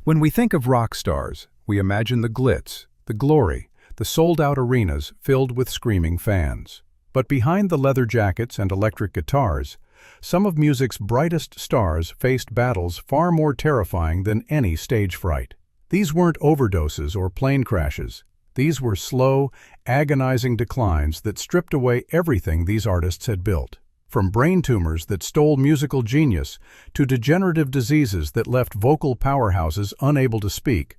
When we think of rock stars, we imagine the glitz, the glory, the sold-out arenas filled with screaming fans. But behind the leather jackets and electric guitars, some of music's brightest stars faced battles far more terrifying than any stage fright. These weren't overdoses or plane crashes. These were slow, agonizing declines that stripped away everything these artists had built. From brain tumors that stole musical genius to degenerative diseases that left vocal powerhouses unable to speak,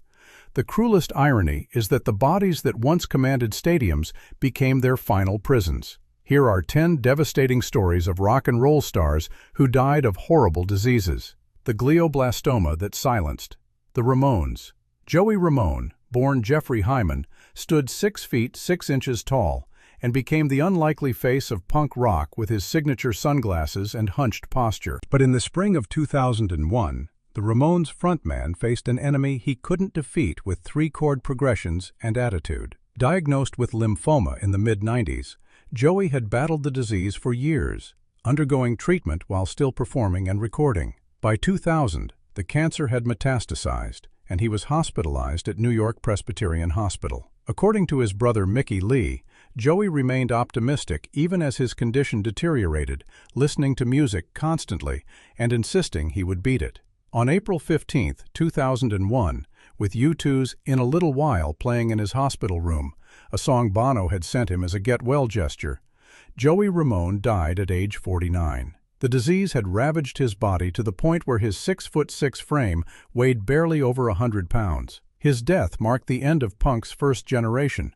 the cruelest irony is that the bodies that once commanded stadiums became their final prisons. Here are 10 devastating stories of rock and roll stars who died of horrible diseases. The glioblastoma that silenced. The Ramones. Joey Ramone, born Jeffrey Hyman, stood 6 feet 6 inches tall and became the unlikely face of punk rock with his signature sunglasses and hunched posture. But in the spring of 2001, the Ramones' frontman faced an enemy he couldn't defeat with 3-chord progressions and attitude. Diagnosed with lymphoma in the mid-90s, Joey had battled the disease for years, undergoing treatment while still performing and recording. By 2000, the cancer had metastasized, and he was hospitalized at New York Presbyterian Hospital. According to his brother Mickey Lee, Joey remained optimistic even as his condition deteriorated, listening to music constantly and insisting he would beat it. On April 15, 2001, with U2's In a Little While playing in his hospital room, a song Bono had sent him as a get-well gesture, Joey Ramone died at age 49. The disease had ravaged his body to the point where his 6'6" frame weighed barely over 100 pounds. His death marked the end of punk's first generation,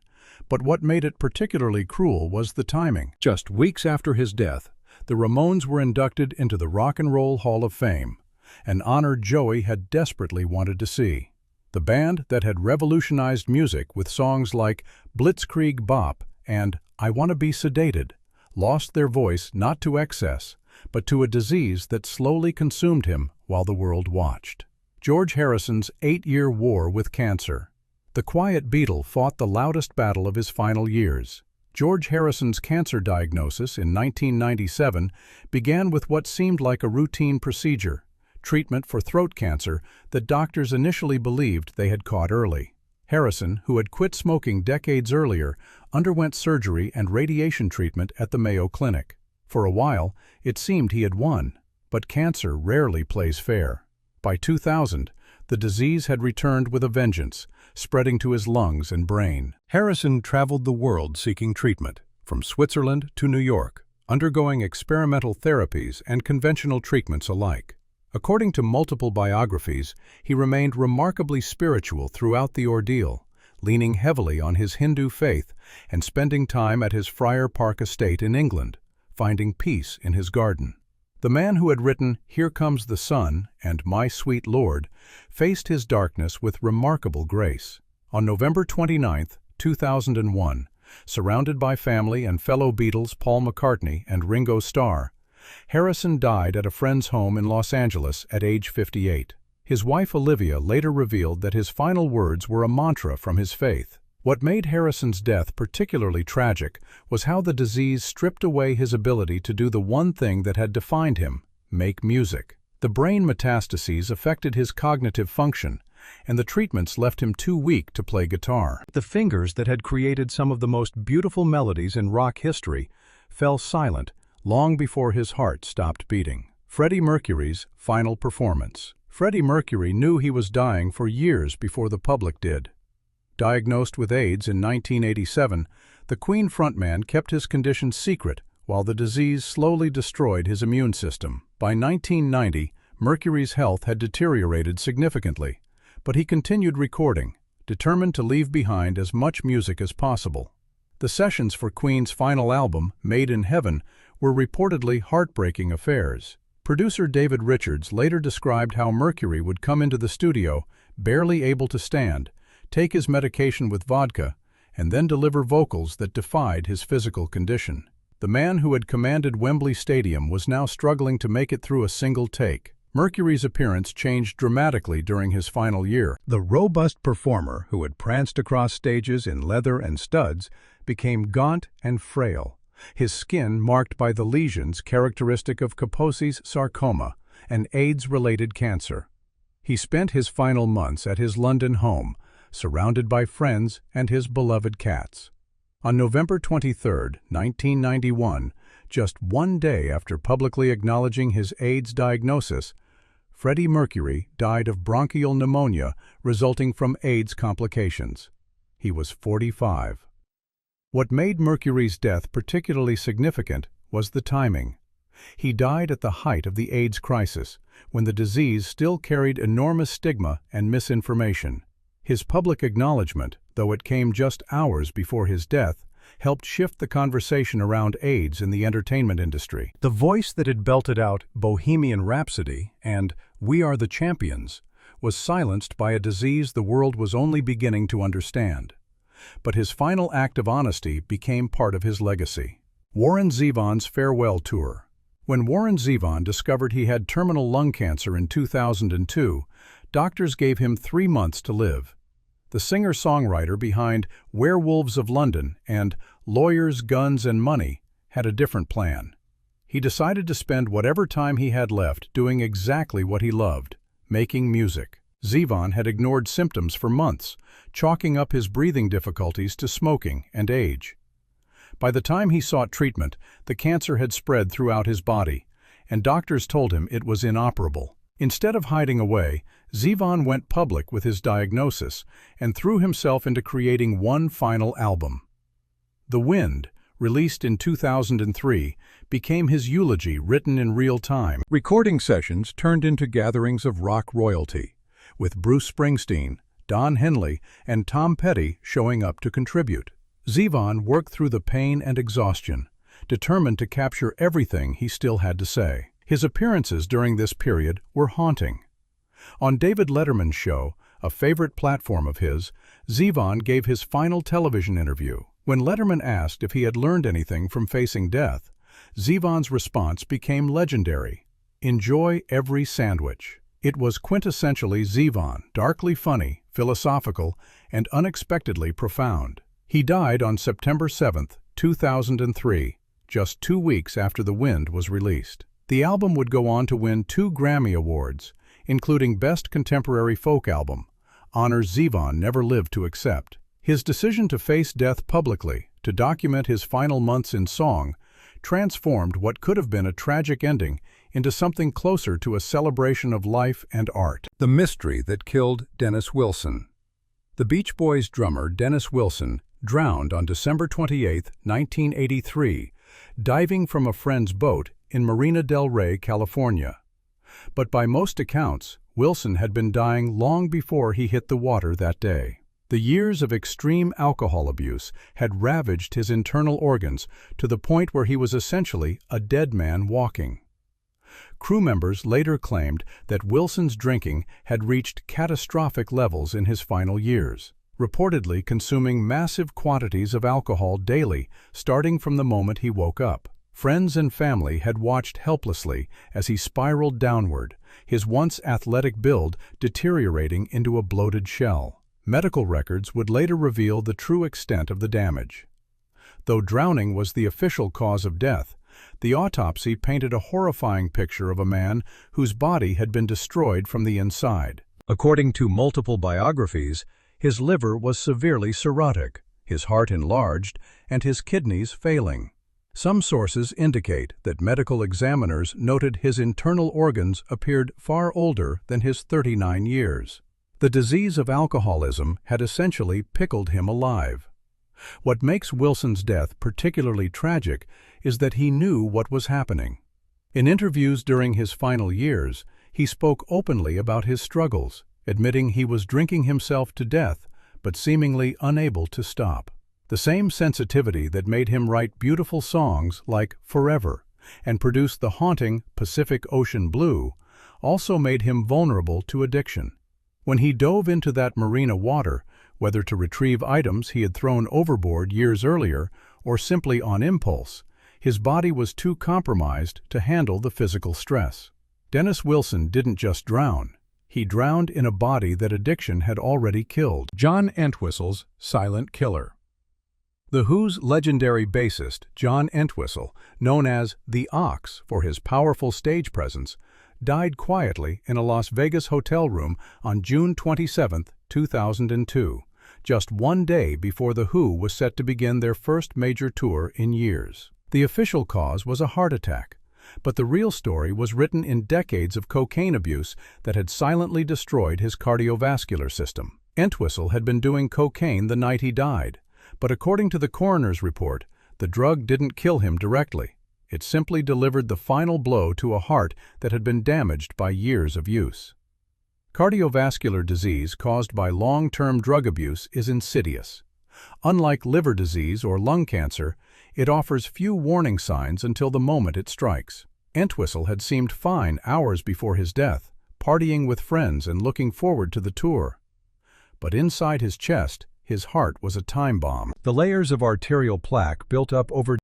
but what made it particularly cruel was the timing. Just weeks after his death, the Ramones were inducted into the Rock and Roll Hall of Fame, an honor Joey had desperately wanted to see. The band that had revolutionized music with songs like Blitzkrieg Bop and I Wanna Be Sedated lost their voice not to excess, but to a disease that slowly consumed him while the world watched. George Harrison's 8-year war with cancer. The quiet Beatle fought the loudest battle of his final years. George Harrison's cancer diagnosis in 1997 began with what seemed like a routine procedure, treatment for throat cancer that doctors initially believed they had caught early. Harrison, who had quit smoking decades earlier, underwent surgery and radiation treatment at the Mayo Clinic. For a while, it seemed he had won, but cancer rarely plays fair. By 2000, the disease had returned with a vengeance, spreading to his lungs and brain. Harrison traveled the world seeking treatment, from Switzerland to New York, undergoing experimental therapies and conventional treatments alike. According to multiple biographies, he remained remarkably spiritual throughout the ordeal, leaning heavily on his Hindu faith and spending time at his Friar Park estate in England, finding peace in his garden. The man who had written Here Comes the Sun and My Sweet Lord faced his darkness with remarkable grace. On November 29, 2001, surrounded by family and fellow Beatles Paul McCartney and Ringo Starr, Harrison died at a friend's home in Los Angeles at age 58. His wife Olivia later revealed that his final words were a mantra from his faith. What made Harrison's death particularly tragic was how the disease stripped away his ability to do the one thing that had defined him: make music. The brain metastases affected his cognitive function, and the treatments left him too weak to play guitar. The fingers that had created some of the most beautiful melodies in rock history fell silent long before his heart stopped beating. Freddie Mercury's final performance. Freddie Mercury knew he was dying for years before the public did. Diagnosed with AIDS in 1987, the Queen frontman kept his condition secret while the disease slowly destroyed his immune system. By 1990, Mercury's health had deteriorated significantly, but he continued recording, determined to leave behind as much music as possible. The sessions for Queen's final album, Made in Heaven, were reportedly heartbreaking affairs. Producer David Richards later described how Mercury would come into the studio, barely able to stand, take his medication with vodka, and then deliver vocals that defied his physical condition. The man who had commanded Wembley Stadium was now struggling to make it through a single take. Mercury's appearance changed dramatically during his final year. The robust performer who had pranced across stages in leather and studs became gaunt and frail, his skin marked by the lesions characteristic of Kaposi's sarcoma, an AIDS-related cancer. He spent his final months at his London home, surrounded by friends and his beloved cats. On November 23, 1991, just one day after publicly acknowledging his AIDS diagnosis, Freddie Mercury died of bronchial pneumonia resulting from AIDS complications. He was 45. What made Mercury's death particularly significant was the timing. He died at the height of the AIDS crisis, when the disease still carried enormous stigma and misinformation. His public acknowledgement, though it came just hours before his death, helped shift the conversation around AIDS in the entertainment industry. The voice that had belted out Bohemian Rhapsody and We Are the Champions was silenced by a disease the world was only beginning to understand. But his final act of honesty became part of his legacy. Warren Zevon's farewell tour. When Warren Zevon discovered he had terminal lung cancer in 2002, doctors gave him 3 months to live. The singer-songwriter behind Werewolves of London and Lawyers, Guns and Money had a different plan. He decided to spend whatever time he had left doing exactly what he loved, making music. Zevon had ignored symptoms for months, chalking up his breathing difficulties to smoking and age. By the time he sought treatment, the cancer had spread throughout his body, and doctors told him it was inoperable. Instead of hiding away, Zevon went public with his diagnosis and threw himself into creating one final album. The Wind, released in 2003, became his eulogy written in real time. Recording sessions turned into gatherings of rock royalty, with Bruce Springsteen, Don Henley, and Tom Petty showing up to contribute. Zevon worked through the pain and exhaustion, determined to capture everything he still had to say. His appearances during this period were haunting. On David Letterman's show, a favorite platform of his, Zevon gave his final television interview. When Letterman asked if he had learned anything from facing death, Zevon's response became legendary: "Enjoy every sandwich." It was quintessentially Zevon, darkly funny, philosophical, and unexpectedly profound. He died on September 7, 2003, just 2 weeks after The Wind was released. The album would go on to win 2 Grammy Awards, including Best Contemporary Folk Album, honors Zevon never lived to accept. His decision to face death publicly, to document his final months in song, transformed what could have been a tragic ending into something closer to a celebration of life and art. The mystery that killed Dennis Wilson. The Beach Boys drummer Dennis Wilson drowned on December 28, 1983, diving from a friend's boat in Marina del Rey, California. But by most accounts, Wilson had been dying long before he hit the water that day. The years of extreme alcohol abuse had ravaged his internal organs to the point where he was essentially a dead man walking. Crew members later claimed that Wilson's drinking had reached catastrophic levels in his final years, reportedly consuming massive quantities of alcohol daily starting from the moment he woke up. Friends and family had watched helplessly as he spiraled downward, his once athletic build deteriorating into a bloated shell. Medical records would later reveal the true extent of the damage. Though drowning was the official cause of death, the autopsy painted a horrifying picture of a man whose body had been destroyed from the inside. According to multiple biographies, his liver was severely cirrhotic, his heart enlarged, and his kidneys failing. Some sources indicate that medical examiners noted his internal organs appeared far older than his 39 years. The disease of alcoholism had essentially pickled him alive. What makes Wilson's death particularly tragic is that he knew what was happening. In interviews during his final years, he spoke openly about his struggles, admitting he was drinking himself to death, but seemingly unable to stop. The same sensitivity that made him write beautiful songs like Forever and produce the haunting Pacific Ocean Blue also made him vulnerable to addiction. When he dove into that marina water, whether to retrieve items he had thrown overboard years earlier or simply on impulse, his body was too compromised to handle the physical stress. Dennis Wilson didn't just drown. He drowned in a body that addiction had already killed. John Entwistle's silent killer. The Who's legendary bassist, John Entwistle, known as the Ox for his powerful stage presence, died quietly in a Las Vegas hotel room on June 27, 2002, just one day before The Who was set to begin their first major tour in years. The official cause was a heart attack, but the real story was written in decades of cocaine abuse that had silently destroyed his cardiovascular system. Entwistle had been doing cocaine the night he died, but according to the coroner's report, the drug didn't kill him directly. It simply delivered the final blow to a heart that had been damaged by years of use. Cardiovascular disease caused by long-term drug abuse is insidious. Unlike liver disease or lung cancer, it offers few warning signs until the moment it strikes. Entwistle had seemed fine hours before his death, partying with friends and looking forward to the tour. But inside his chest, his heart was a time bomb. The layers of arterial plaque built up over